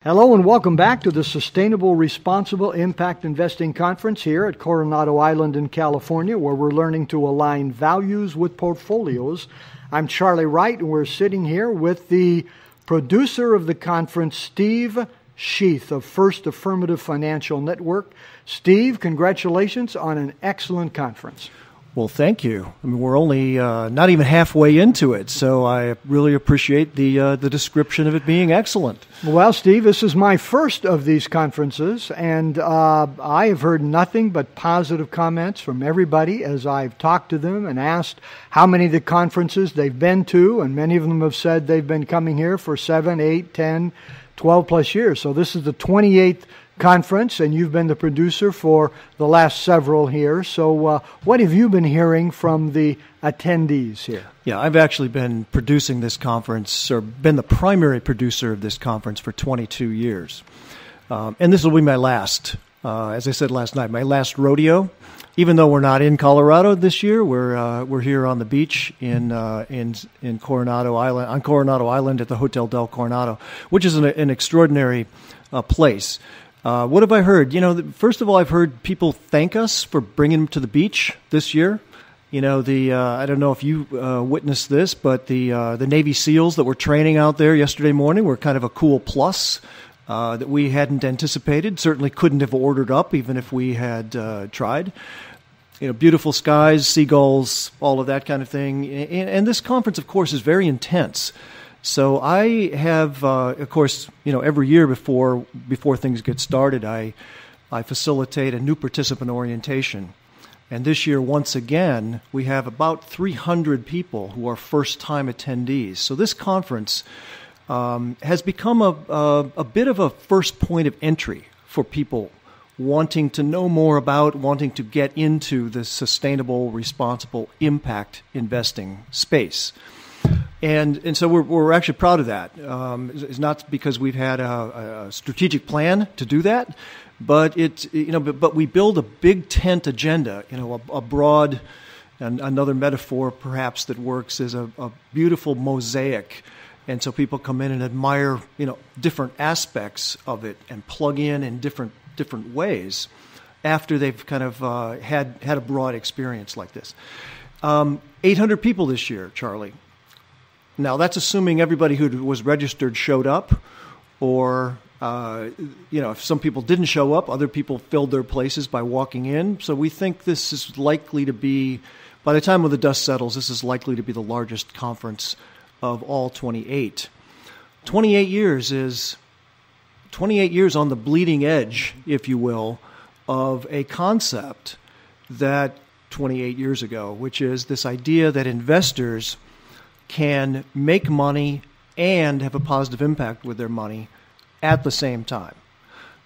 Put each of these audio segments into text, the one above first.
Hello and welcome back to the Sustainable Responsible Impact Investing Conference here at Coronado Island in California, where we're learning to align values with portfolios. I'm Charlie Wright, and we're sitting here with the producer of the conference, Steve Schueth of First Affirmative Financial Network. Steve, congratulations on an excellent conference. Well, thank you. I mean, we're only not even halfway into it, so I really appreciate the description of it being excellent. Well, Steve, this is my first of these conferences, and I have heard nothing but positive comments from everybody as I've talked to them and asked how many of the conferences they've been to, and many of them have said they've been coming here for 7, 8, 10, 12 plus years. So this is the 28th conference, and you've been the producer for the last several here. So what have you been hearing from the attendees here? Yeah, I've actually been producing this conference, or been the primary producer of this conference for 22 years. And this will be my last, as I said last night, my last rodeo. Even though we're not in Colorado this year, we're here on the beach in Coronado Island, on Coronado Island at the Hotel del Coronado, which is an extraordinary place. What have I heard? You know, first of all, I've heard people thank us for bringing them to the beach this year. You know, I don't know if you witnessed this, but the Navy SEALs that were training out there yesterday morning were kind of a cool plus that we hadn't anticipated. Certainly couldn't have ordered up even if we had tried. You know, beautiful skies, seagulls, all of that kind of thing. And this conference, of course, is very intense. So I have, of course, you know, every year before things get started, I facilitate a new participant orientation. And this year, once again, we have about 300 people who are first-time attendees. So this conference has become a bit of a first point of entry for people wanting to know more about, wanting to get into the sustainable, responsible impact investing space. And so we're actually proud of that. It's not because we've had a strategic plan to do that, but but we build a big tent agenda. You know, a broad, and another metaphor perhaps that works is a beautiful mosaic, and so people come in and admire different aspects of it and plug in different ways after they've kind of had a broad experience like this. 800 people this year, Charlie. Now, that's assuming everybody who was registered showed up, or, if some people didn't show up, other people filled their places by walking in. So we think this is likely to be, by the time when the dust settles, this is likely to be the largest conference of all 28. 28 years is 28 years on the bleeding edge, if you will, of a concept that 28 years ago, which is this idea that investors can make money and have a positive impact with their money at the same time.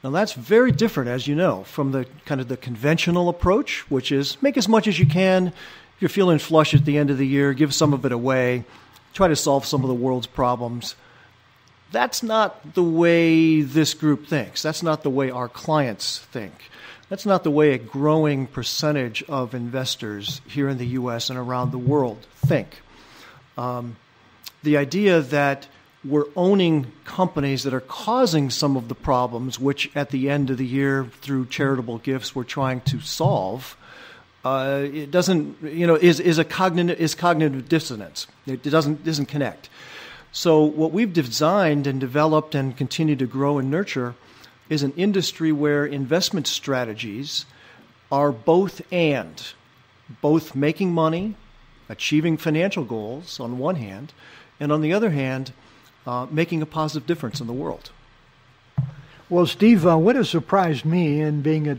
Now that's very different, as you know, from the kind of the conventional approach, which is make as much as you can. If you're feeling flush at the end of the year, give some of it away, try to solve some of the world's problems. That's not the way this group thinks. That's not the way our clients think. That's not the way a growing percentage of investors here in the U.S. and around the world think. The idea that we're owning companies that are causing some of the problems, which at the end of the year, through charitable gifts, we're trying to solve, it doesn't, is cognitive dissonance. It doesn't connect. So what we've designed and developed and continue to grow and nurture is an industry where investment strategies are both making money, achieving financial goals on one hand, and on the other hand, making a positive difference in the world. Well, Steve, what has surprised me in being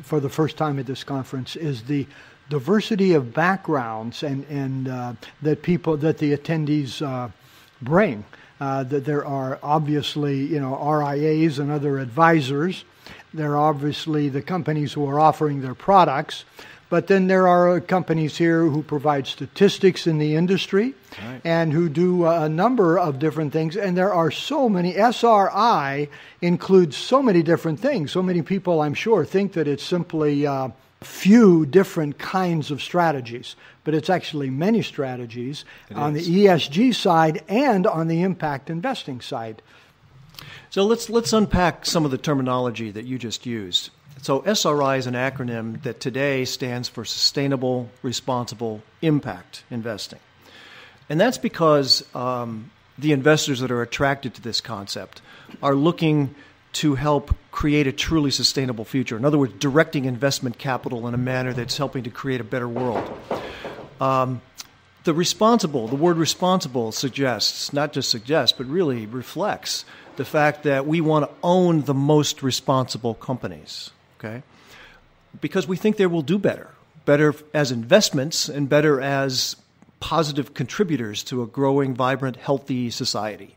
for the first time at this conference is the diversity of backgrounds and that the attendees bring. That there are obviously RIAs and other advisors. There are obviously the companies who are offering their products. But then there are companies here who provide statistics in the industry, right, and who do a number of different things. And there are so many. SRI includes so many different things. So many people, I'm sure, think that it's simply few different kinds of strategies. But it's actually many strategies on the ESG side and on the impact investing side. So let's unpack some of the terminology that you just used. So SRI is an acronym that today stands for Sustainable, Responsible Impact Investing. And that's because the investors that are attracted to this concept are looking to help create a truly sustainable future. In other words, directing investment capital in a manner that's helping to create a better world. The word responsible suggests, not just suggests, but really reflects the fact that we want to own the most responsible companies, okay? Because we think they will do better as investments and better as positive contributors to a growing, vibrant, healthy society.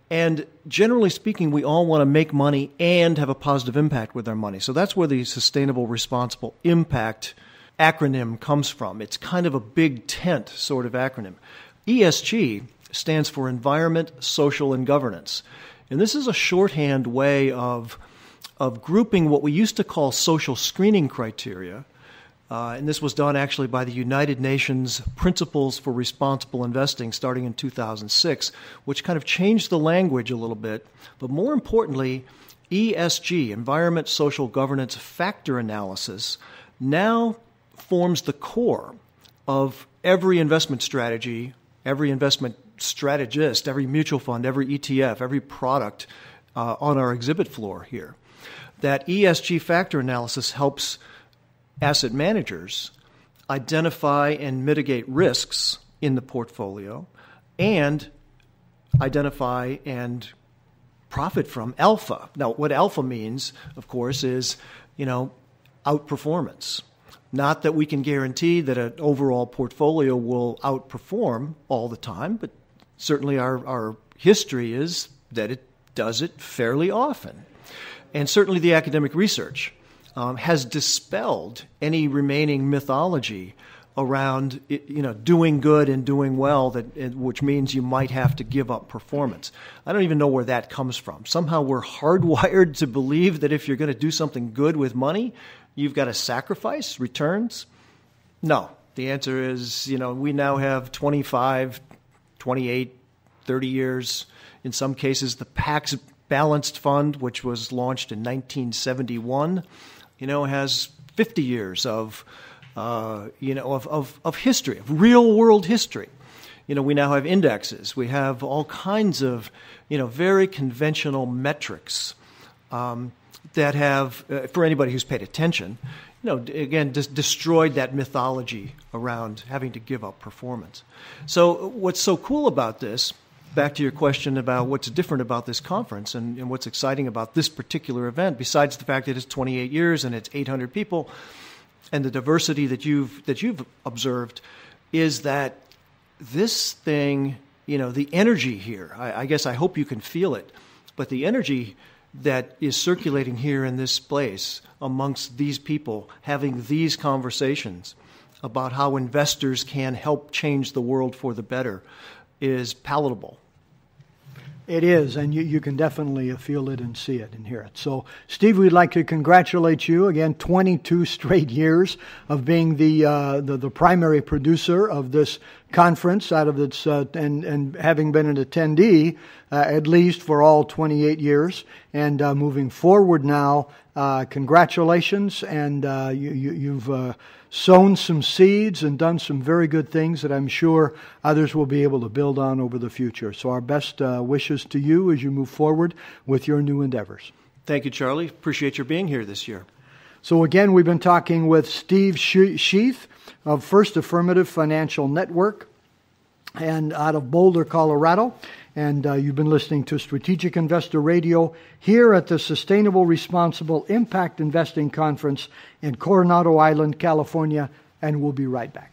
And generally speaking, we all want to make money and have a positive impact with our money. So that's where the Sustainable, Responsible Impact acronym comes from. It's kind of a big tent sort of acronym. ESG stands for Environment, Social, and Governance. And this is a shorthand way of grouping what we used to call social screening criteria. And this was done actually by the United Nations Principles for Responsible Investing starting in 2006, which kind of changed the language a little bit. But more importantly, ESG, Environment, Social, Governance Factor Analysis, now forms the core of every investment strategy, every investment strategist, every mutual fund, every ETF, every product on our exhibit floor here. That ESG factor analysis helps asset managers identify and mitigate risks in the portfolio and identify and profit from alpha. Now, what alpha means, of course, is, outperformance. Not that we can guarantee that an overall portfolio will outperform all the time, but certainly our history is that it does it fairly often. And certainly the academic research has dispelled any remaining mythology around doing good and doing well, which means you might have to give up performance. I don't even know where that comes from. Somehow we're hardwired to believe that if you're going to do something good with money, you've got to sacrifice returns. No. The answer is, we now have 25, 28, 30 years. In some cases, the Pax Balanced Fund, which was launched in 1971, has 50 years of history, of real world history. We now have indexes. We have all kinds of, very conventional metrics that have, for anybody who's paid attention, again, destroyed that mythology around having to give up performance. So what's so cool about this, back to your question about what's different about this conference and what's exciting about this particular event, besides the fact that it's 28 years and it's 800 people, and the diversity that you've observed, is that this thing, the energy here, I guess I hope you can feel it, but the energy that is circulating here in this place amongst these people having these conversations about how investors can help change the world for the better is palatable. It is, and you can definitely feel it and see it and hear it. So, Steve, we'd like to congratulate you again. 22 straight years of being the primary producer of this conference, out of its and having been an attendee at least for all 28 years, and moving forward now. Congratulations, and you've sown some seeds and done some very good things that I'm sure others will be able to build on over the future. So our best wishes to you as you move forward with your new endeavors. Thank you, Charlie. Appreciate your being here this year. So again, we've been talking with Steve Schueth of First Affirmative Financial Network and out of Boulder, Colorado. And you've been listening to Strategic Investor Radio here at the Sustainable Responsible Impact Investing Conference in Coronado Island, California. And we'll be right back.